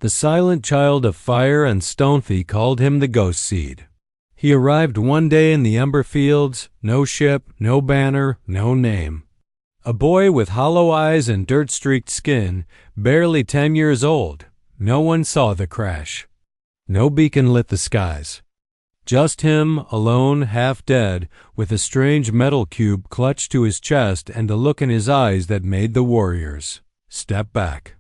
The silent child of fire and Stonethy called him the ghost seed. He arrived one day in the ember fields, no ship, no banner, no name. A boy with hollow eyes and dirt-streaked skin, barely 10 years old. No one saw the crash. No beacon lit the skies. Just him, alone, half dead, with a strange metal cube clutched to his chest and a look in his eyes that made the warriors step back.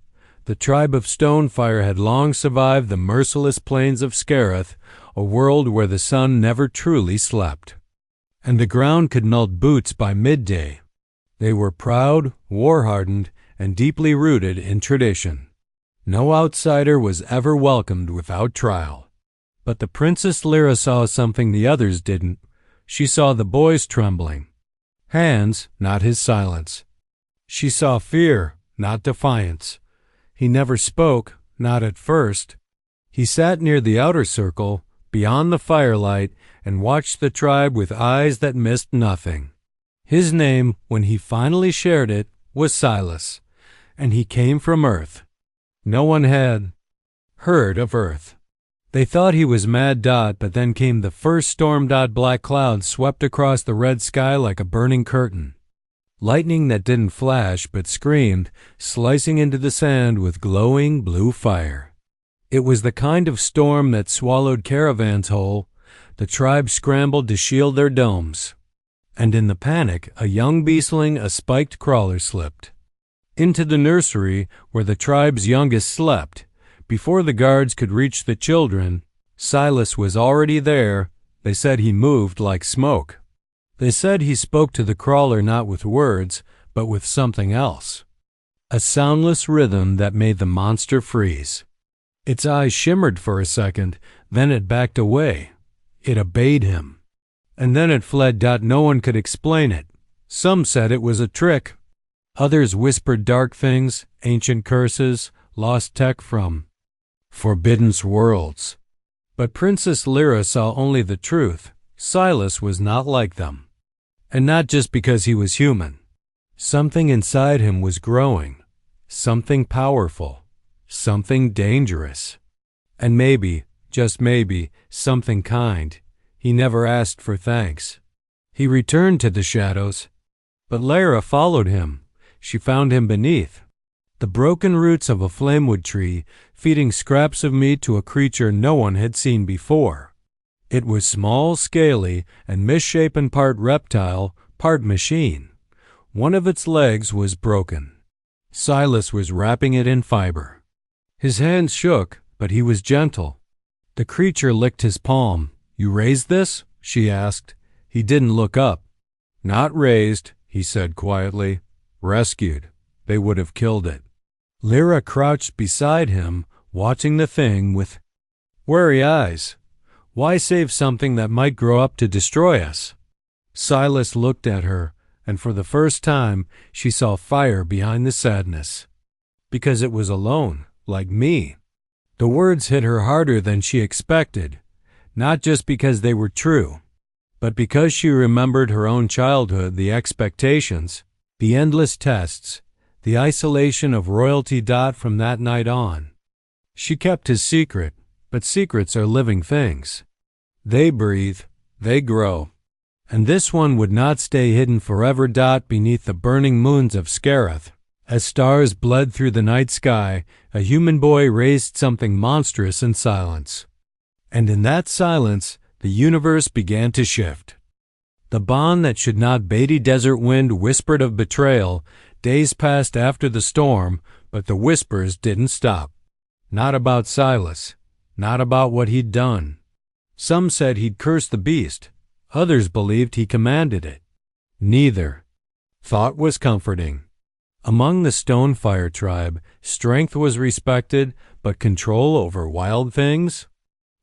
The tribe of Stonefire had long survived the merciless plains of Scareth, a world where the sun never truly slept. And the ground could melt boots by midday. They were proud, war-hardened, and deeply rooted in tradition. No outsider was ever welcomed without trial. But the Princess Lyra saw something the others didn't. She saw the boy's trembling hands, not his silence. She saw fear, not defiance. He never spoke, not at first. He sat near the outer circle, beyond the firelight, and watched the tribe with eyes that missed nothing. His name, when he finally shared it, was Silas, and he came from Earth. No one had heard of Earth. They thought he was Mad Dot, but then came the first storm. Black clouds swept across the red sky like a burning curtain. Lightning that didn't flash but screamed, slicing into the sand with glowing blue fire. It was the kind of storm that swallowed caravans whole. The tribe scrambled to shield their domes. And in the panic, a young beastling, a spiked crawler slipped into the nursery where the tribe's youngest slept. Before the guards could reach the children, Silas was already there. They said he moved like smoke. They said he spoke to the crawler not with words, but with something else. A soundless rhythm that made the monster freeze. Its eyes shimmered for a second, then it backed away. It obeyed him. And then it fled. No one could explain it. Some said it was a trick. Others whispered dark things, ancient curses, lost tech from forbidden worlds. But Princess Lyra saw only the truth. Silas was not like them. And not just because he was human. Something inside him was growing. Something powerful. Something dangerous. And maybe, just maybe, something kind. He never asked for thanks. He returned to the shadows. But Lyra followed him. She found him beneath the broken roots of a flamewood tree, feeding scraps of meat to a creature no one had seen before. It was small, scaly, and misshapen, part reptile, part machine. One of its legs was broken. Silas was wrapping it in fiber. His hands shook, but he was gentle. The creature licked his palm. "You raised this?" she asked. He didn't look up. "Not raised," he said quietly. "Rescued. They would have killed it." Lyra crouched beside him, watching the thing with wary eyes. Why save something that might grow up to destroy us? Silas looked at her, and for the first time she saw fire behind the sadness. Because it was alone, like me. The words hit her harder than she expected, not just because they were true, but because she remembered her own childhood, the expectations, the endless tests, the isolation of royalty. From that night on. She kept his secret, but secrets are living things. They breathe, they grow. And this one would not stay hidden forever. Beneath the burning moons of Scareth, as stars bled through the night sky, a human boy raised something monstrous in silence. And in that silence, the universe began to shift. The bond that should not. Beatty desert wind whispered of betrayal. Days passed after the storm, but the whispers didn't stop. Not about Silas, not about what he'd done. Some said he'd cursed the beast. Others believed he commanded it. Neither. Thought was comforting. Among the Stonefire tribe, strength was respected, but control over wild things?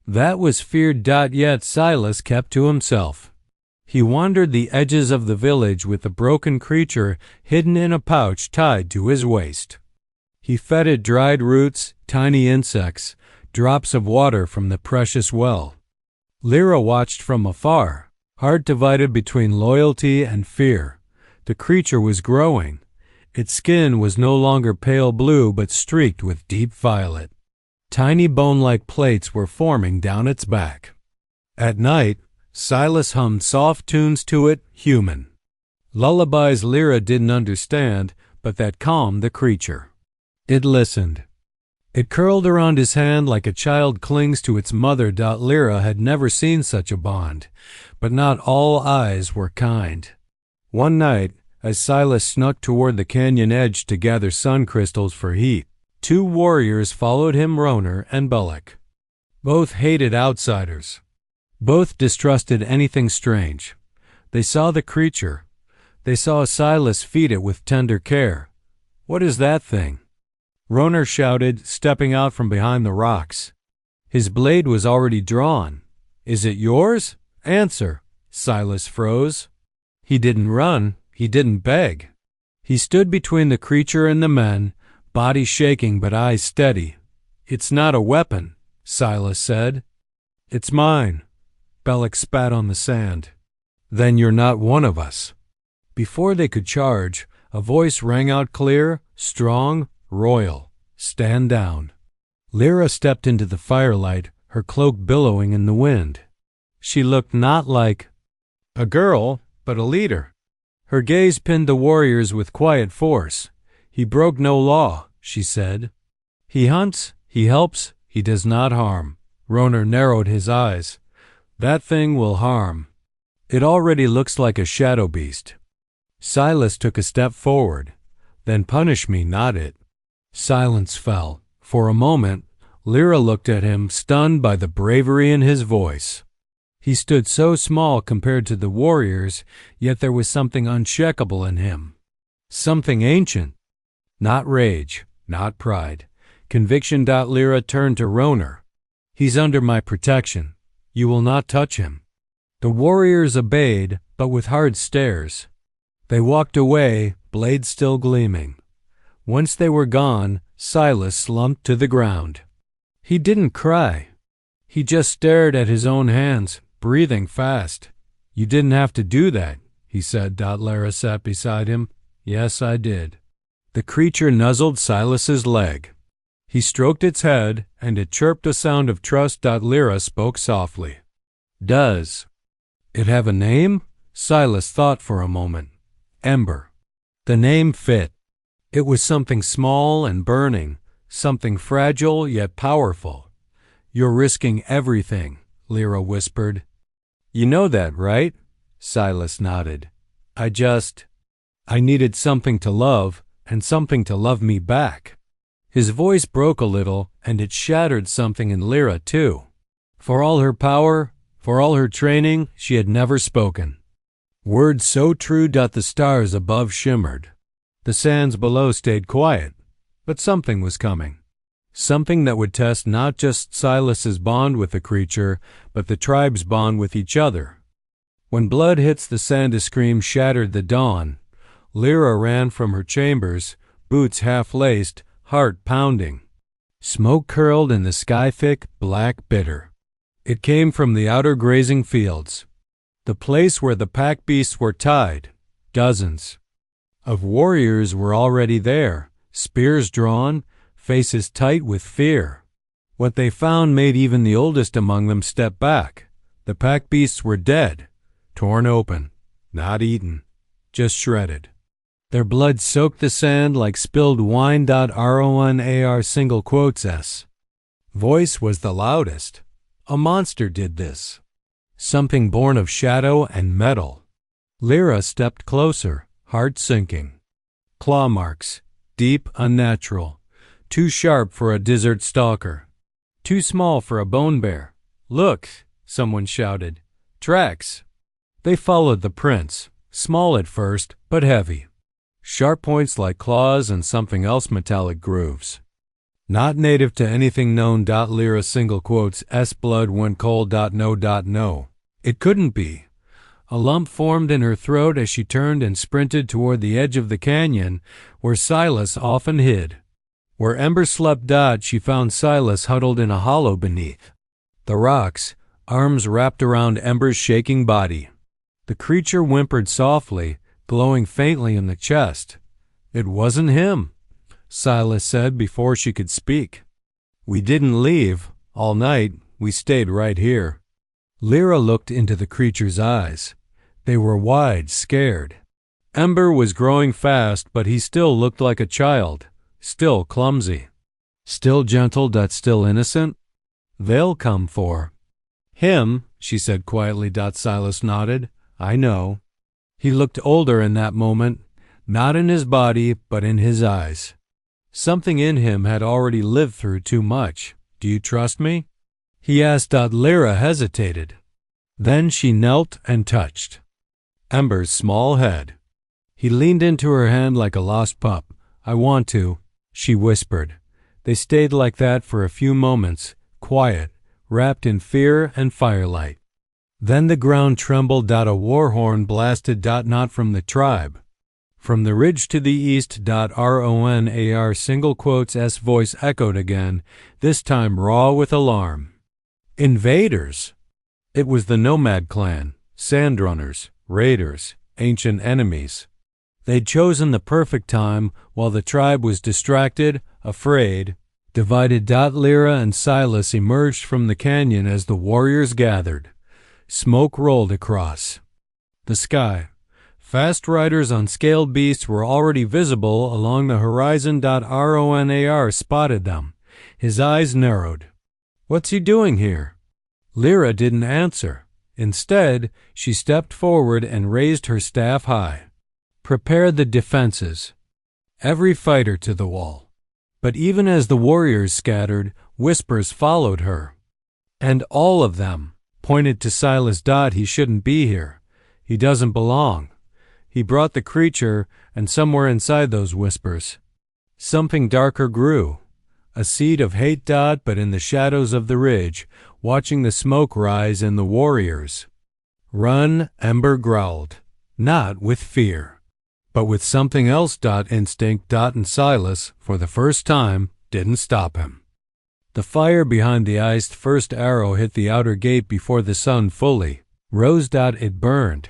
That was feared. Yet Silas kept to himself. He wandered the edges of the village with the broken creature hidden in a pouch tied to his waist. He fed it dried roots, tiny insects, drops of water from the precious well. Lyra watched from afar, heart divided between loyalty and fear. The creature was growing. Its skin was no longer pale blue but streaked with deep violet. Tiny bone-like plates were forming down its back. At night, Silas hummed soft tunes to it, human. Lullabies Lyra didn't understand, but that calmed the creature. It listened. It curled around his hand like a child clings to its mother. Lyra had never seen such a bond, but not all eyes were kind. One night, as Silas snuck toward the canyon edge to gather sun crystals for heat, two warriors followed him, Roner and Belek. Both hated outsiders. Both distrusted anything strange. They saw the creature. They saw Silas feed it with tender care. "What is that thing?" Roner shouted, stepping out from behind the rocks. His blade was already drawn. "Is it yours? Answer." Silas froze. He didn't run. He didn't beg. He stood between the creature and the men, body shaking but eyes steady. "It's not a weapon," Silas said. "It's mine." Belek spat on the sand. "Then you're not one of us." Before they could charge, a voice rang out clear, strong, royal. "Stand down." Lyra stepped into the firelight, her cloak billowing in the wind. She looked not like a girl, but a leader. Her gaze pinned the warriors with quiet force. "He broke no law," she said. "He hunts, he helps, he does not harm." Roner narrowed his eyes. "That thing will harm. It already looks like a shadow beast." Silas took a step forward. "Then punish me, not it." Silence fell. For a moment, Lyra looked at him, stunned by the bravery in his voice. He stood so small compared to the warriors, yet there was something unshakable in him. Something ancient. Not rage, not pride. Conviction. Lyra turned to Roner. "He's under my protection. You will not touch him." The warriors obeyed, but with hard stares. They walked away, blades still gleaming. Once they were gone, Silas slumped to the ground. He didn't cry. He just stared at his own hands, breathing fast. "You didn't have to do that," he said. Lyra sat beside him. "Yes, I did." The creature nuzzled Silas's leg. He stroked its head, and it chirped a sound of trust. Lyra spoke softly. "Does it have a name?" Silas thought for a moment. Ember. The name fit. It was something small and burning, something fragile yet powerful. "You're risking everything," Lyra whispered. "You know that, right?" Silas nodded. I needed something to love, and something to love me back." His voice broke a little, and it shattered something in Lyra, too. For all her power, for all her training, she had never spoken. Words so true. The stars above shimmered. The sands below stayed quiet, but something was coming. Something that would test not just Silas's bond with the creature, but the tribe's bond with each other. When blood hits the sand, a scream shattered the dawn. Lyra ran from her chambers, boots half-laced, heart pounding. Smoke curled in the sky, thick, black, bitter. It came from the outer grazing fields, the place where the pack beasts were tied. Dozens of warriors were already there, spears drawn, faces tight with fear. What they found made even the oldest among them step back. The pack beasts were dead, torn open, not eaten, just shredded. Their blood soaked the sand like spilled wine. Ronar single quotes S. Voice was the loudest. A monster did this. Something born of shadow and metal. Lyra stepped closer, heart sinking. Claw marks, deep, unnatural. Too sharp for a desert stalker. Too small for a bone bear. "Look," someone shouted. "Tracks." They followed the prints, small at first, but heavy. Sharp points like claws and something else, metallic grooves. Not native to anything known. Lyra single quotes S. Blood went cold. No. It couldn't be. A lump formed in her throat as she turned and sprinted toward the edge of the canyon, where Silas often hid. Where Ember slept. She found Silas huddled in a hollow beneath the rocks, arms wrapped around Ember's shaking body. The creature whimpered softly, glowing faintly in the chest. "It wasn't him," Silas said before she could speak. We didn't leave. All night, we stayed right here. Lyra looked into the creature's eyes. They were wide, scared. Ember was growing fast, but he still looked like a child, still clumsy. Still gentle, still innocent. They'll come for him, she said quietly. Silas nodded. I know. He looked older in that moment, not in his body, but in his eyes. Something in him had already lived through too much. Do you trust me? He asked. Lyra hesitated. Then she knelt and touched Ember's small head. He leaned into her hand like a lost pup. I want to, she whispered. They stayed like that for a few moments, quiet, wrapped in fear and firelight. Then the ground trembled. A war horn blasted. Not from the tribe. From the ridge to the east. RONAR single quotes S voice echoed again, this time raw with alarm. Invaders! It was the nomad clan, sandrunners, raiders, ancient enemies. They'd chosen the perfect time while the tribe was distracted, afraid, divided. Lyra and Silas emerged from the canyon as the warriors gathered. Smoke rolled across the sky. Fast riders on scaled beasts were already visible along the horizon. RONAR spotted them. His eyes narrowed. What's he doing here? Lyra didn't answer. Instead, she stepped forward and raised her staff high. Prepare the defenses. Every fighter to the wall. But even as the warriors scattered, whispers followed her. And all of them pointed to Silas. He shouldn't be here. He doesn't belong. He brought the creature, and somewhere inside those whispers, something darker grew. A seed of hate. But in the shadows of the ridge, watching the smoke rise in the warriors. Run, Ember growled. Not with fear, but with something else. Instinct. And Silas, for the first time, didn't stop him. The fire behind the iced first arrow hit the outer gate before the sun fully rose. It burned.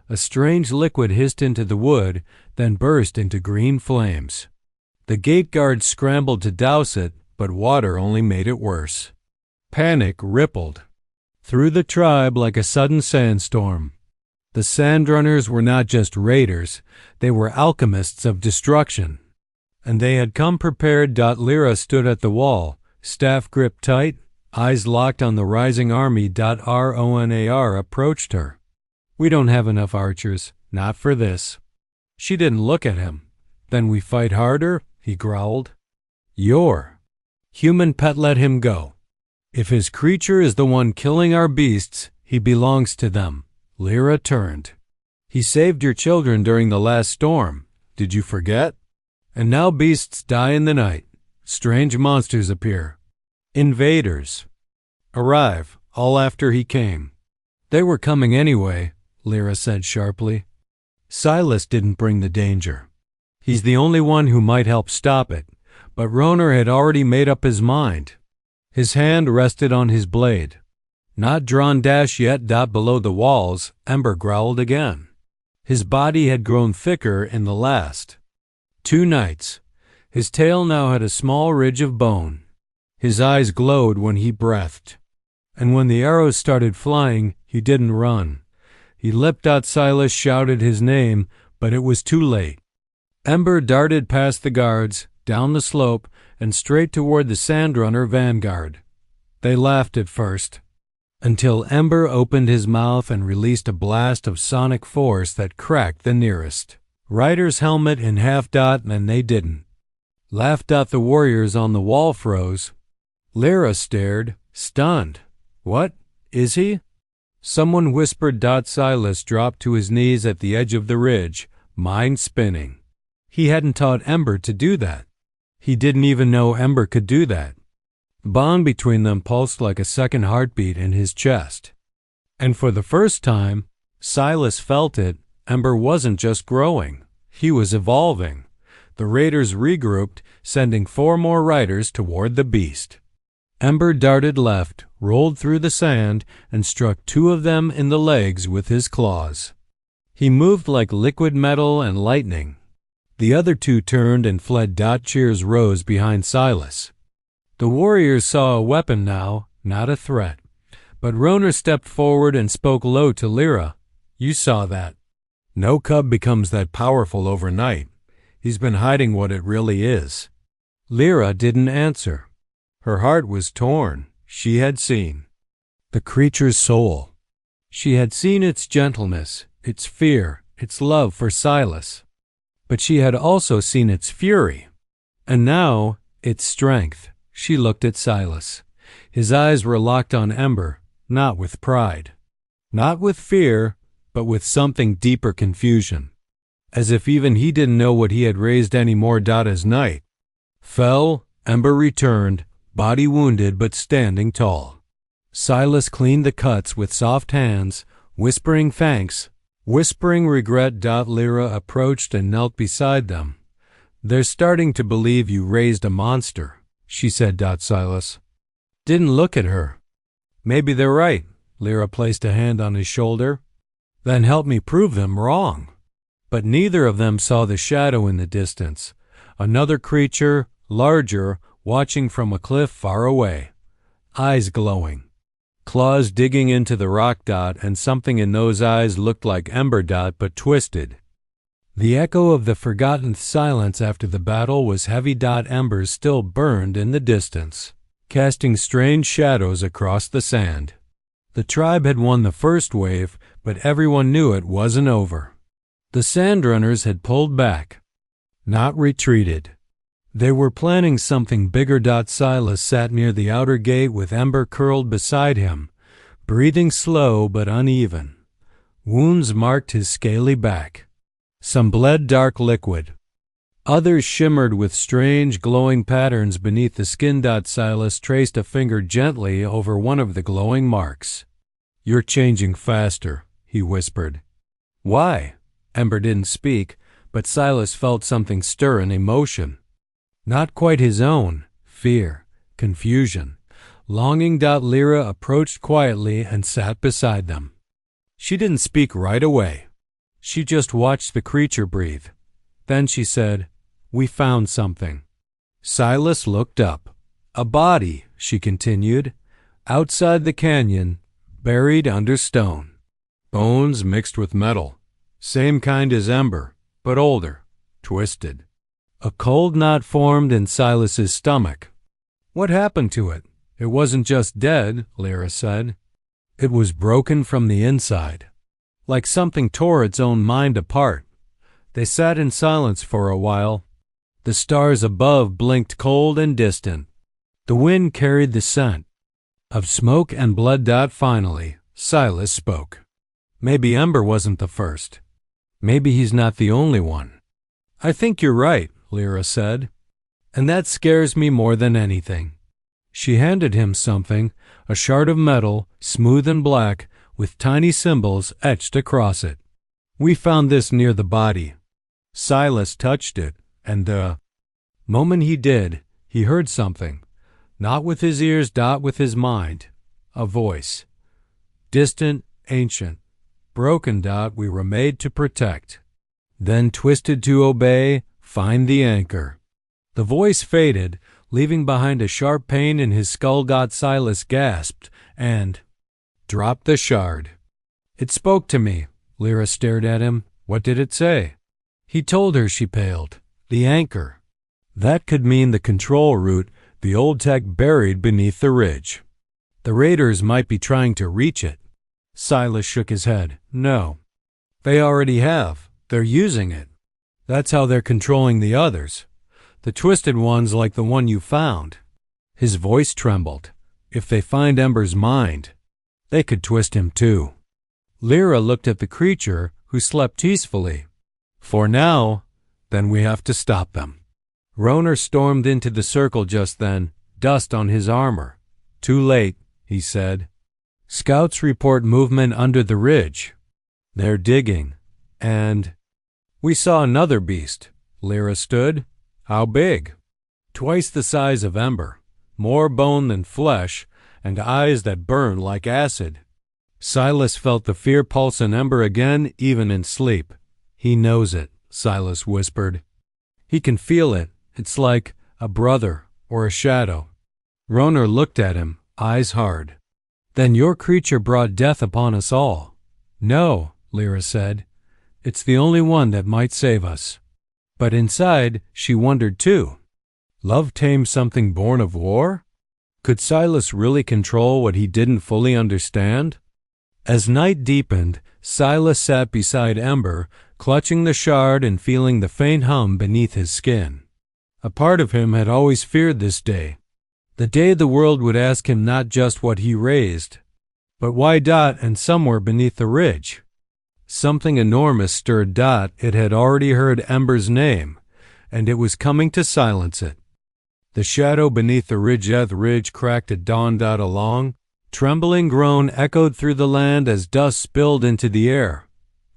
A strange liquid hissed into the wood, then burst into green flames. The gate guards scrambled to douse it, but water only made it worse. Panic rippled through the tribe like a sudden sandstorm. The Sandrunners were not just raiders, they were alchemists of destruction. And they had come prepared. Lyra stood at the wall, staff gripped tight, eyes locked on the rising army. RONAR approached her. We don't have enough archers, not for this. She didn't look at him. Then we fight harder, he growled. Your human pet, let him go. If his creature is the one killing our beasts, he belongs to them. Lyra turned. He saved your children during the last storm. Did you forget? And now beasts die in the night. Strange monsters appear. Invaders arrive, all after he came. They were coming anyway, Lyra said sharply. Silas didn't bring the danger. He's the only one who might help stop it, but Roner had already made up his mind. His hand rested on his blade. Not drawn yet. Below the walls, Ember growled again. His body had grown thicker in the last 2 nights. His tail now had a small ridge of bone. His eyes glowed when he breathed. And when the arrows started flying, he didn't run. He leapt. Silas shouted his name, but it was too late. Ember darted past the guards, down the slope, and straight toward the Sandrunner vanguard. They laughed at first, until Ember opened his mouth and released a blast of sonic force that cracked the nearest rider's helmet in half. And they didn't. Laughed. The warriors on the wall froze. Lyra stared, stunned. What? Is he? Someone whispered. Silas dropped to his knees at the edge of the ridge, mind spinning. He hadn't taught Ember to do that. He didn't even know Ember could do that. The bond between them pulsed like a second heartbeat in his chest. And for the first time, Silas felt it. Ember wasn't just growing. He was evolving. The raiders regrouped, sending 4 more riders toward the beast. Ember darted left, rolled through the sand, and struck 2 of them in the legs with his claws. He moved like liquid metal and lightning. The other 2 turned and fled. Cheers rose behind Silas. The warriors saw a weapon now, not a threat. But Roner stepped forward and spoke low to Lyra. You saw that. No cub becomes that powerful overnight. He's been hiding what it really is. Lyra didn't answer. Her heart was torn. She had seen the creature's soul. She had seen its gentleness, its fear, its love for Silas. But she had also seen its fury. And now, its strength. She looked at Silas. His eyes were locked on Ember, not with pride. Not with fear, but with something deeper confusion. As if even he didn't know what he had raised any more. As night fell, Ember returned, body wounded but standing tall. Silas cleaned the cuts with soft hands, whispering thanks, whispering regret. Lyra approached and knelt beside them. They're starting to believe you raised a monster, she said. Silas didn't look at her. Maybe they're right. Lyra placed a hand on his shoulder. Then help me prove them wrong. But neither of them saw the shadow in the distance. Another creature, larger, watching from a cliff far away. Eyes glowing. Claws digging into the rock. And something in those eyes looked like Ember. But twisted. The echo of the forgotten silence after the battle was heavy. Embers still burned in the distance, casting strange shadows across the sand. The tribe had won the first wave, but everyone knew it wasn't over. The Sandrunners had pulled back, not retreated. They were planning something bigger. Silas sat near the outer gate with Ember curled beside him, breathing slow but uneven. Wounds marked his scaly back. Some bled dark liquid. Others shimmered with strange glowing patterns beneath the skin. Silas traced a finger gently over one of the glowing marks. You're changing faster, he whispered. Why? Ember didn't speak, but Silas felt something stir in emotion. Not quite his own. Fear, confusion, longing. Lyra approached quietly and sat beside them. She didn't speak right away. She just watched the creature breathe. Then she said, We found something. Silas looked up. A body, she continued, outside the canyon, buried under stone. Bones mixed with metal. Same kind as Ember, but older, twisted. A cold knot formed in Silas's stomach. What happened to it? It wasn't just dead, Lyra said. It was broken from the inside. Like something tore its own mind apart. They sat in silence for a while. The stars above blinked cold and distant. The wind carried the scent of smoke and blood. Finally, Silas spoke. Maybe Ember wasn't the first. Maybe he's not the only one. I think you're right, Lyra said. And that scares me more than anything. She handed him something, a shard of metal, smooth and black, with tiny symbols etched across it. We found this near the body. Silas touched it, and the moment he did, he heard something. Not with his ears. With his mind. A voice. Distant, ancient, broken. We were made to protect. Then twisted to obey, find the anchor. The voice faded, leaving behind a sharp pain in his skull. Silas gasped and dropped the shard. It spoke to me. Lyra stared at him. What did it say? He told her. She paled. The anchor. That could mean the control route, the old tech buried beneath the ridge. The raiders might be trying to reach it. Silas shook his head. No. They already have. They're using it. That's how they're controlling the others. The twisted ones like the one you found. His voice trembled. If they find Ember's mind, they could twist him too. Lyra looked at the creature, who slept peacefully. For now, then we have to stop them. Roner stormed into the circle just then, dust on his armor. Too late, he said. Scouts report movement under the ridge. They're digging. And we saw another beast. Lyra stood. How big? Twice the size of Ember. More bone than flesh, and eyes that burn like acid. Silas felt the fear pulse in Ember again, even in sleep. He knows it, Silas whispered. He can feel it. It's like a brother or a shadow. Roner looked at him, eyes hard. Then your creature brought death upon us all. No, Lyra said. It's the only one that might save us. But inside, she wondered too. Love tamed something born of war? Could Silas really control what he didn't fully understand? As night deepened, Silas sat beside Ember, clutching the shard and feeling the faint hum beneath his skin. A part of him had always feared this day. The day the world would ask him not just what he raised, but why Dot and somewhere beneath the ridge. Something enormous stirred Dot. It had already heard Ember's name, and it was coming to silence it. The shadow beneath the ridge cracked at dawn. Dot a long, trembling groan echoed through the land as dust spilled into the air.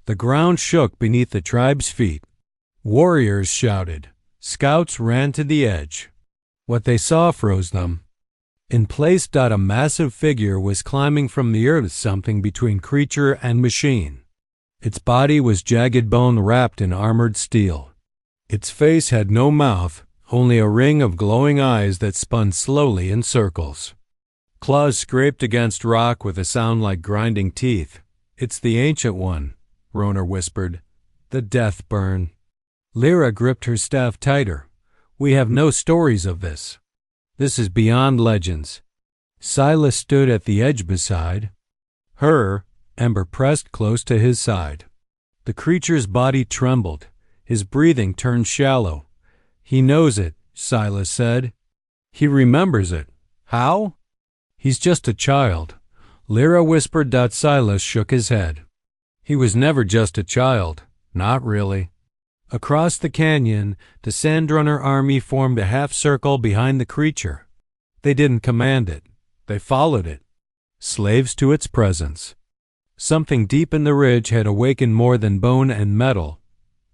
The ground shook beneath the tribe's feet. Warriors shouted. Scouts ran to the edge. What they saw froze them. In place, a massive figure was climbing from the earth, something between creature and machine. Its body was jagged bone wrapped in armored steel. Its face had no mouth, only a ring of glowing eyes that spun slowly in circles. Claws scraped against rock with a sound like grinding teeth. It's the Ancient One, Roner whispered. The death burn. Lyra gripped her staff tighter. We have no stories of this. This is beyond legends. Silas stood at the edge beside her, Ember pressed close to his side. The creature's body trembled. His breathing turned shallow. He knows it, Silas said. He remembers it. How? He's just a child. Lyra whispered. Silas shook his head. He was never just a child. Not really. Across the canyon, the Sandrunner army formed a half-circle behind the creature. They didn't command it. They followed it, slaves to its presence. Something deep in the ridge had awakened more than bone and metal.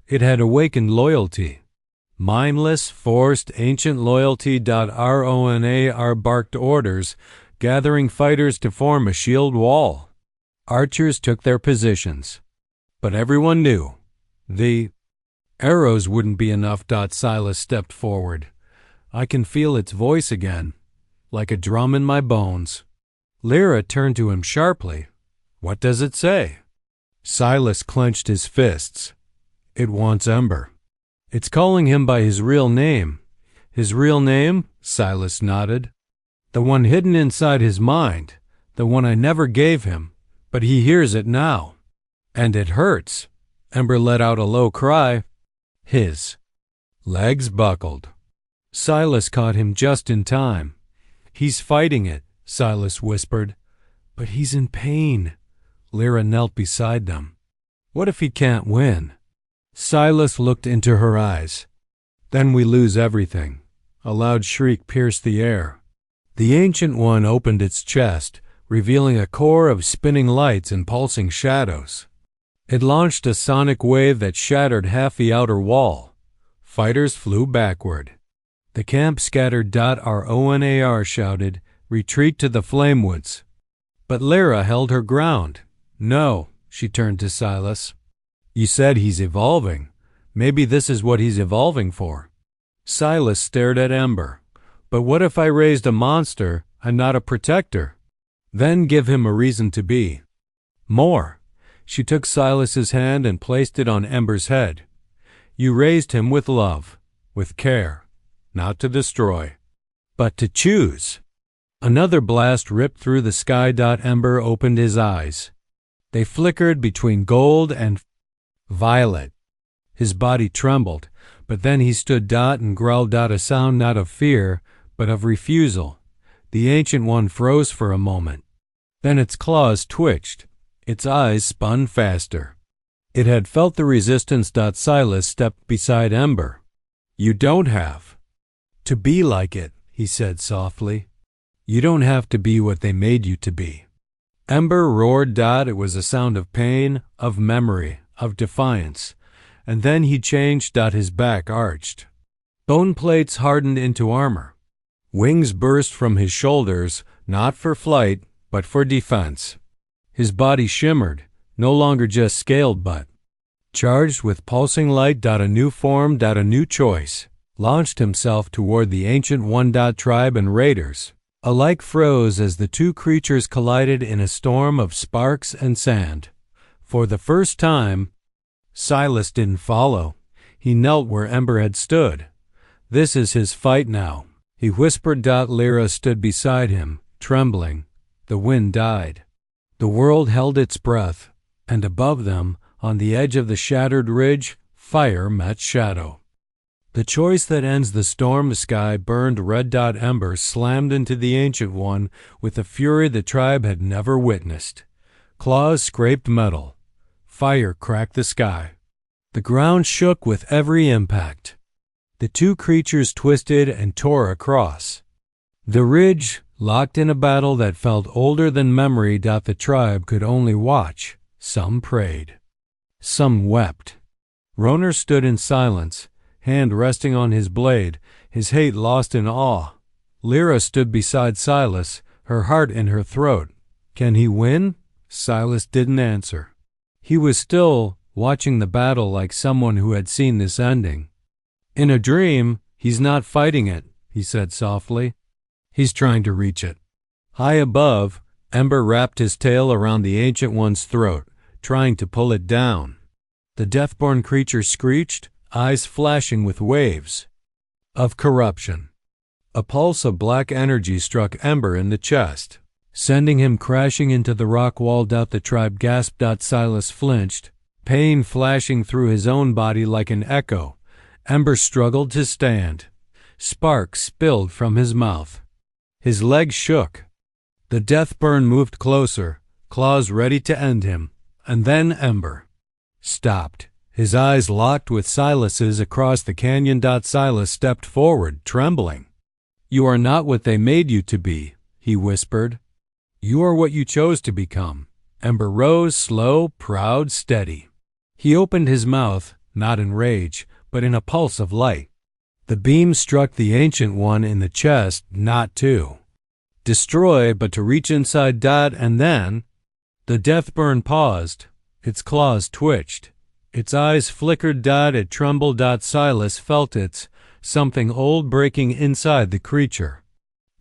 It had awakened loyalty. Mindless, forced, ancient loyalty. Ronar barked orders, gathering fighters to form a shield wall. Archers took their positions. But everyone knew. The arrows wouldn't be enough. Silas stepped forward. I can feel its voice again, like a drum in my bones. Lyra turned to him sharply. What does it say? Silas clenched his fists. It wants Ember. It's calling him by his real name. His real name? Silas nodded. The one hidden inside his mind, the one I never gave him, but he hears it now. And it hurts. Ember let out a low cry. His legs buckled. Silas caught him just in time. He's fighting it, Silas whispered. But he's in pain. Lyra knelt beside them. What if he can't win? Silas looked into her eyes. Then we lose everything. A loud shriek pierced the air. The Ancient One opened its chest, revealing a core of spinning lights and pulsing shadows. It launched a sonic wave that shattered half the outer wall. Fighters flew backward. The camp scattered. Ronar shouted, retreat to the Flamewoods. But Lyra held her ground. No, she turned to Silas. You said he's evolving. Maybe this is what he's evolving for. Silas stared at Ember. But what if I raised a monster and not a protector? Then give him a reason to be. More. She took Silas's hand and placed it on Ember's head. You raised him with love, with care, not to destroy, but to choose. Another blast ripped through the sky. Ember opened his eyes. They flickered between gold and violet. His body trembled, but then he stood. And growled. A sound not of fear, but of refusal. The Ancient One froze for a moment. Then its claws twitched. Its eyes spun faster. It had felt the resistance. Silas stepped beside Ember. You don't have to be like it, he said softly. You don't have to be what they made you to be. Ember roared. It was a sound of pain, of memory, of defiance. And then he changed. His back arched. Bone plates hardened into armor. Wings burst from his shoulders, not for flight, but for defense. His body shimmered, no longer just scaled but charged with pulsing light. A new form. A new choice. Launched himself toward the Ancient One. Tribe and raiders. A light froze as the two creatures collided in a storm of sparks and sand. For the first time, Silas didn't follow. He knelt where Ember had stood. "This is his fight now," he whispered. Lyra stood beside him, trembling. The wind died. The world held its breath, and above them, on the edge of the shattered ridge, fire met shadow. The choice that ends the storm sky burned red. Ember slammed into the Ancient One with a fury the tribe had never witnessed. Claws scraped metal. Fire cracked the sky. The ground shook with every impact. The two creatures twisted and tore across. The ridge, locked in a battle that felt older than memory. The tribe could only watch. Some prayed. Some wept. Roner stood in silence, hand resting on his blade, his hate lost in awe. Lyra stood beside Silas, her heart in her throat. Can he win? Silas didn't answer. He was still watching the battle like someone who had seen this ending. In a dream, he's not fighting it, he said softly. He's trying to reach it. High above, Ember wrapped his tail around the Ancient One's throat, trying to pull it down. The deathborn creature screeched, eyes flashing with waves of corruption. A pulse of black energy struck Ember in the chest, sending him crashing into the rock wall. The tribe gasped. Silas flinched, pain flashing through his own body like an echo. Ember struggled to stand. Sparks spilled from his mouth. His legs shook. The death burn moved closer, claws ready to end him. And then Ember stopped. His eyes locked with Silas's across the canyon. Silas stepped forward, trembling. "You are not what they made you to be," he whispered. "You are what you chose to become." Ember rose, slow, proud, steady. He opened his mouth, not in rage, but in a pulse of light. The beam struck the Ancient One in the chest, not to destroy, but to reach inside. And then the death burn paused. Its claws twitched. Its eyes flickered. It trembled. Silas felt its something old breaking inside the creature.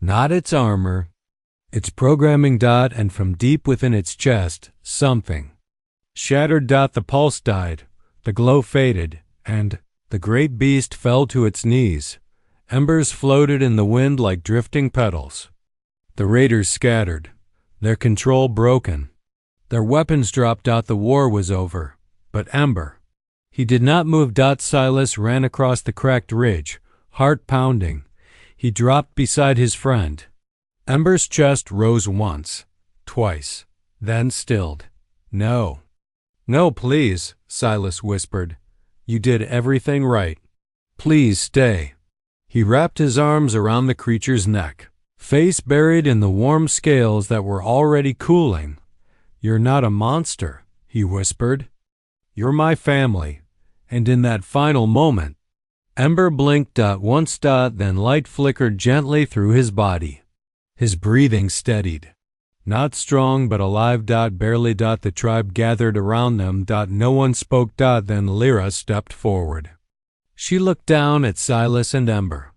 Not its armor, its programming. And from deep within its chest, something shattered. The pulse died. The glow faded, and the great beast fell to its knees. Embers floated in the wind like drifting petals. The raiders scattered, their control broken. Their weapons dropped. The war was over. But Ember, he did not move. Silas ran across the cracked ridge, heart pounding. He dropped beside his friend. Ember's chest rose once, twice, then stilled. "No. No, please," Silas whispered. "You did everything right. Please stay." He wrapped his arms around the creature's neck, face buried in the warm scales that were already cooling. "You're not a monster," he whispered. "You're my family." And in that final moment, Ember blinked. Once. Then light flickered gently through his body. His breathing steadied. Not strong, but alive. Barely. The tribe gathered around them. No one spoke. Then Lyra stepped forward. She looked down at Silas and Ember.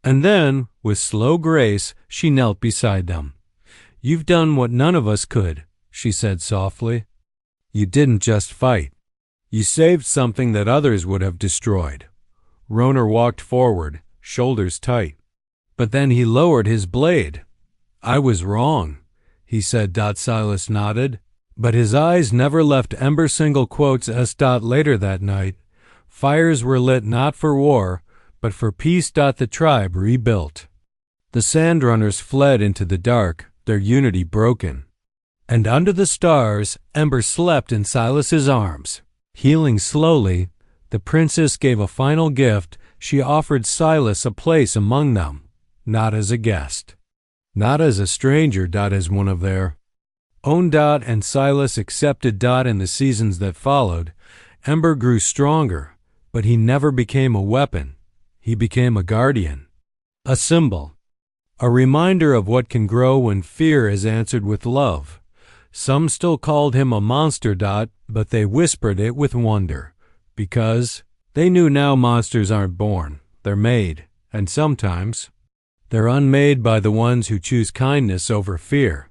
And then, with slow grace, she knelt beside them. "You've done what none of us could," she said softly. "You didn't just fight. You saved something that others would have destroyed." Roner walked forward, shoulders tight. But then he lowered his blade. "I was wrong," he said. Silas nodded, but his eyes never left Ember. Later that night, fires were lit not for war, but for peace. The tribe rebuilt. The Sandrunners fled into the dark, their unity broken. And under the stars, Ember slept in Silas's arms. Healing slowly, the princess gave a final gift. She offered Silas a place among them, not as a guest, not as a stranger. As one of their own. And Silas accepted. In the seasons that followed, Ember grew stronger, but he never became a weapon. He became a guardian, a symbol, a reminder of what can grow when fear is answered with love. Some still called him a monster. But they whispered it with wonder, because they knew now monsters aren't born, they're made, and sometimes They're unmade by the ones who choose kindness over fear.